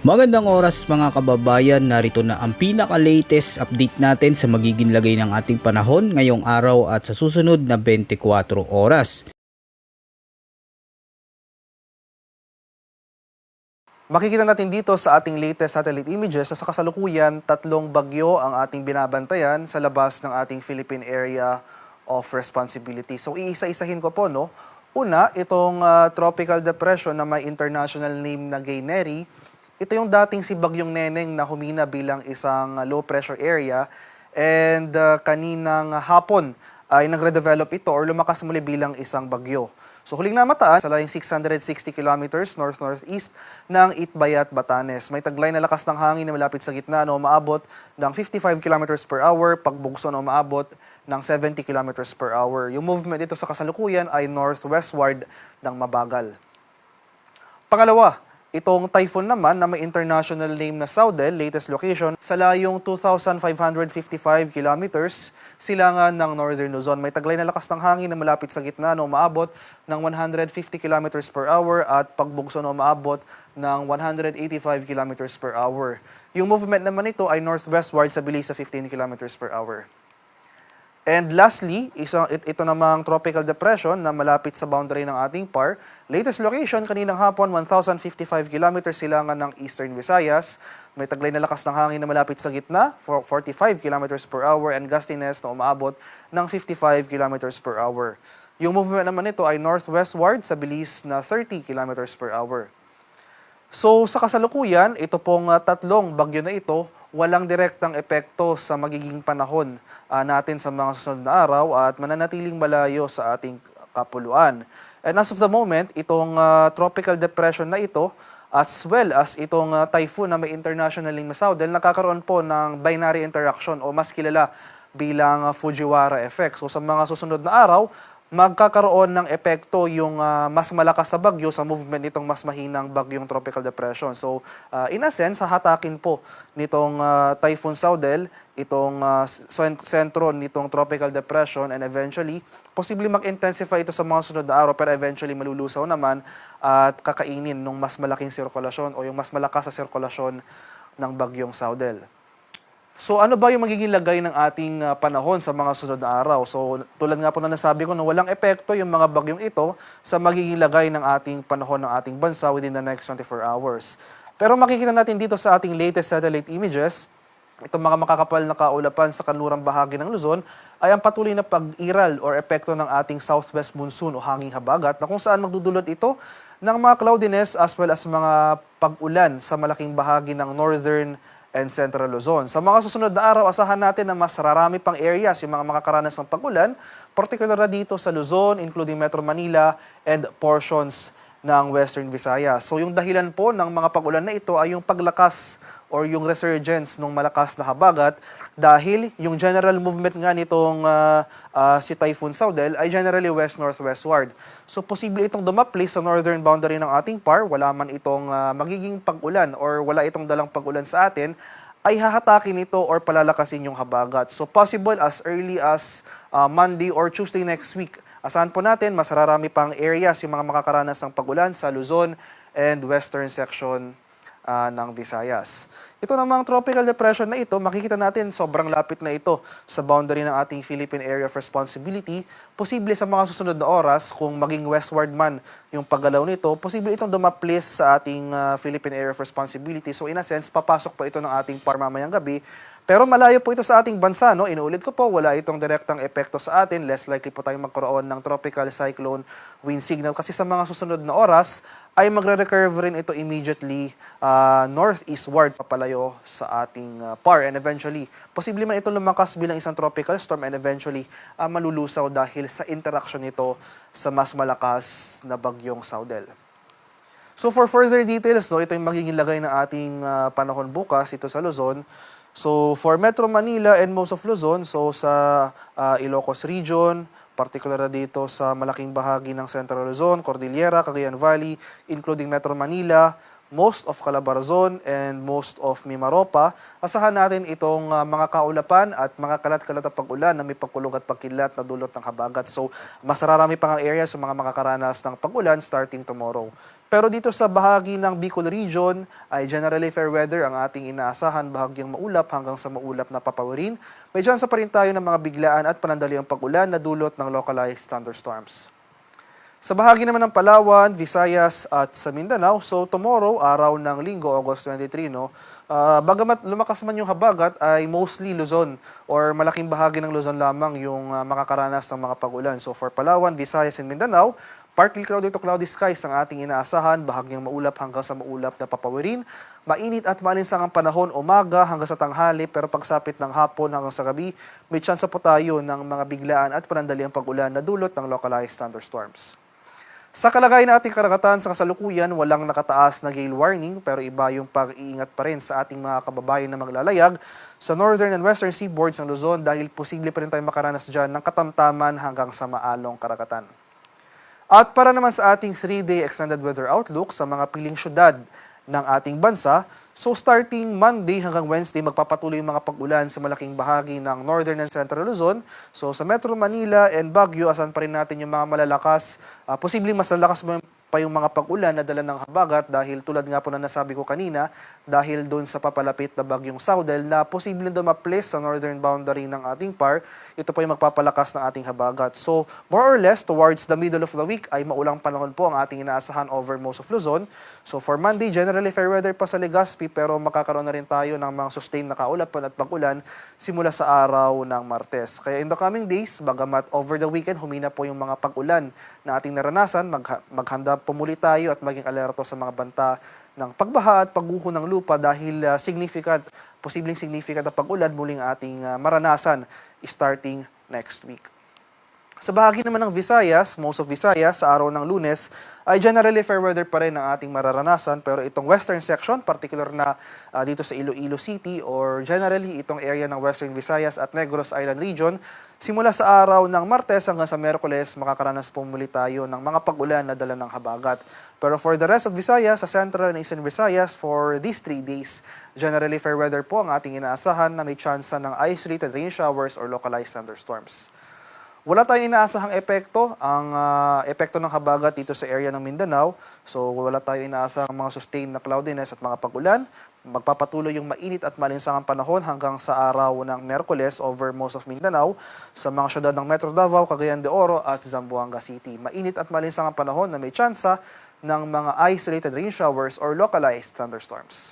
Magandang oras mga kababayan, narito na ang pinaka-latest update natin sa magiging lagay ng ating panahon ngayong araw at sa susunod na 24 oras. Makikita natin dito sa ating latest satellite images na sa kasalukuyan, tatlong bagyo ang ating binabantayan sa labas ng ating Philippine Area of Responsibility. So iisa-isahin ko po, no? Una, itong tropical depression na may international name na Gayneri. Ito yung dating si Bagyong Neneng na humina bilang isang low pressure area, and kaninang hapon ay nagre-develop ito or lumakas muli bilang isang bagyo. So huling namataan sa layong 660 kilometers north-northeast ng Itbayat, Batanes. May taglay na lakas ng hangin na malapit sa gitna na umaabot ng 55 kilometers per hour, pagbugso na umaabot ng 70 kilometers per hour. Yung movement dito sa kasalukuyan ay northwestward ng mabagal. Pangalawa, itong typhoon naman na may international name na Saudel, latest location, sa layong 2,555 kilometers silangan ng Northern Luzon. May taglay na lakas ng hangin na malapit sa gitna na umaabot ng 150 kilometers per hour at pagbugso na umaabot ng 185 kilometers per hour. Yung movement naman ito ay northwestward sa bilis sa 15 kilometers per hour. And lastly, ito namang tropical depression na malapit sa boundary ng ating PAR. Latest location, kaninang hapon, 1,055 kilometers silangan ng Eastern Visayas. May taglay na lakas ng hangin na malapit sa gitna, 45 kilometers per hour, and gustiness na umaabot ng 55 kilometers per hour. Yung movement naman nito ay northwestward sa bilis na 30 kilometers per hour. So sa kasalukuyan, ito pong tatlong bagyo na ito, walang direktang epekto sa magiging panahon natin sa mga susunod na araw at mananatiling malayo sa ating kapuluan. And as of the moment, itong tropical depression na ito, as well as itong typhoon na may international name na Saudel, nakakaroon po ng binary interaction o mas kilala bilang Fujiwara effect. So sa mga susunod na araw, magkakaroon ng epekto yung mas malakas na bagyo sa movement nitong mas mahinang bagyong tropical depression. So, in a sense, hahatakin po nitong Typhoon Saudel, itong sentro nitong tropical depression, and eventually, posibleng mag-intensify ito sa mga sunod na araw, pero eventually malulusaw naman at kakainin ng mas malaking sirkulasyon o yung mas malakas na sirkulasyon ng bagyong Saudel. So ano ba yung magiging lagay ng ating panahon sa mga susunod na araw? So tulad nga po na nasabi ko na walang epekto yung mga bagyong ito sa magiging lagay ng ating panahon ng ating bansa within the next 24 hours. Pero makikita natin dito sa ating latest satellite images, itong mga makakapal na kaulapan sa kanlurang bahagi ng Luzon ay ang patuloy na pag-iral or epekto ng ating southwest monsoon o hanging habagat na kung saan magdudulot ito ng mga cloudiness as well as mga pag-ulan sa malaking bahagi ng northern and Central Luzon. Sa mga susunod na araw, asahan natin na mas rarami pang areas yung mga makakaranas ng pag-ulan, particular na dito sa Luzon, including Metro Manila and portions ng Western Visayas. So yung dahilan po ng mga pag-ulan na ito ay yung paglakas or yung resurgence ng malakas na habagat dahil yung general movement nga nitong si Typhoon Saudel ay generally west-northwestward. So posible itong dumapli sa northern boundary ng ating PAR, wala man itong magiging pag-ulan or wala itong dalang pag-ulan sa atin, ay hahatakin ito or palalakasin yung habagat. So possible as early as Monday or Tuesday next week. Asahan po natin, mas rarami pang areas yung mga makakaranas ng pag-ulan sa Luzon and western section ng Visayas. Ito namang tropical depression na ito, makikita natin sobrang lapit na ito sa boundary ng ating Philippine Area of Responsibility. Posible sa mga susunod na oras, kung maging westward man yung paggalaw nito, posible itong dumaplis sa ating Philippine Area of Responsibility. So in a sense, papasok pa ito ng ating PAR mamayang gabi. Pero malayo po ito sa ating bansa, no? Inuulit ko po, wala itong direktang epekto sa atin. Less likely po tayong magkaroon ng tropical cyclone wind signal kasi sa mga susunod na oras ay magre-recurve rin ito immediately northeastward papalayo sa ating PAR. And eventually, posible man ito lumakas bilang isang tropical storm and eventually malulusaw dahil sa interaction nito sa mas malakas na bagyong Saudel. So for further details, no, ito yung magiging lagay ng ating panahon bukas ito sa Luzon. So for Metro Manila and most of Luzon, so sa Ilocos region, particular na dito sa malaking bahagi ng Central Luzon, Cordillera, Cagayan Valley, including Metro Manila, most of Calabarzon and most of Mimaropa, asahan natin itong mga kaulapan at mga kalat-kalat na pag-ulan na may pagkulog at pagkilat na dulot ng habagat. So mas rarami pang ang area sa mga makakaranas ng pag-ulan starting tomorrow. Pero dito sa bahagi ng Bicol Region ay generally fair weather ang ating inaasahan, bahagyang maulap hanggang sa maulap na papawirin. May tsansa pa rin tayo ng mga biglaan at panandaliang pag-ulan na dulot ng localized thunderstorms. Sa bahagi naman ng Palawan, Visayas at sa Mindanao, so tomorrow, araw ng Linggo, August 23, bagamat lumakas man yung habagat, ay mostly Luzon or malaking bahagi ng Luzon lamang yung makakaranas ng mga pag-ulan. So for Palawan, Visayas and Mindanao, partly cloudy to cloudy skies ang ating inaasahan, bahagyang maulap hanggang sa maulap na papawirin. Mainit at malinsang ang panahon umaga hanggang sa tanghali, pero pagsapit ng hapon hanggang sa gabi, may tsansa po tayo ng mga biglaan at panandaliang pag-ulan na dulot ng localized thunderstorms. Sa kalagayan ng ating karagatan sa kasalukuyan, walang nakataas na gale warning pero iba yung pag-iingat pa rin sa ating mga kababayan na maglalayag sa northern and western seaboards ng Luzon dahil posible pa rin tayo makaranas dyan ng katamtaman hanggang sa maalong karagatan. At para naman sa ating 3-day extended weather outlook sa mga piling syudad ng ating bansa, so starting Monday hanggang Wednesday, magpapatuloy yung mga pag-ulan sa malaking bahagi ng Northern and Central Luzon. So sa Metro Manila and Baguio, asan pa rin natin yung mga malalakas, posibleng mas lalakas pa yung mga pag-ulan na dala ng habagat dahil tulad nga po na nasabi ko kanina, dahil doon sa papalapit na bagyong Saudel na posibleng dumaplace sa northern boundary ng ating PAR, ito po yung magpapalakas ng ating habagat. So more or less towards the middle of the week ay maulang panahon po ang ating inaasahan over most of Luzon. So for Monday, generally fair weather pa sa Legazpi pero makakaroon na rin tayo ng mga sustained na kaulapan at pag-ulan simula sa araw ng Martes. Kaya in the coming days, bagamat over the weekend humina po yung mga pag-ulan na ating naranasan, maghanda pumuli tayo at maging alerto sa mga banta ng pagbaha at pagguho ng lupa dahil posibleng significant na pag-ulan muling ating maranasan starting next week. Sa bahagi naman ng Visayas, most of Visayas, sa araw ng Lunes, ay generally fair weather pa rin ang ating mararanasan. Pero itong western section, particular na dito sa Iloilo City or generally itong area ng Western Visayas at Negros Island Region, simula sa araw ng Martes hanggang sa Miyerkules, makakaranas po muli tayo ng mga pag-ulan na dala ng habagat. Pero for the rest of Visayas, sa Central and Eastern Visayas, for these 3 days, generally fair weather po ang ating inaasahan na may tsansa ng isolated rain showers or localized thunderstorms. Wala tayong inaasahang epekto, ang epekto ng habagat dito sa area ng Mindanao. So wala tayong inaasahang mga sustained na cloudiness at mga pag-ulan. Magpapatuloy yung mainit at malinsang ang panahon hanggang sa araw ng Miyerkules over most of Mindanao sa mga syudad ng Metro Davao, Cagayan de Oro at Zamboanga City. Mainit at malinsang ang panahon na may tsansa ng mga isolated rain showers or localized thunderstorms.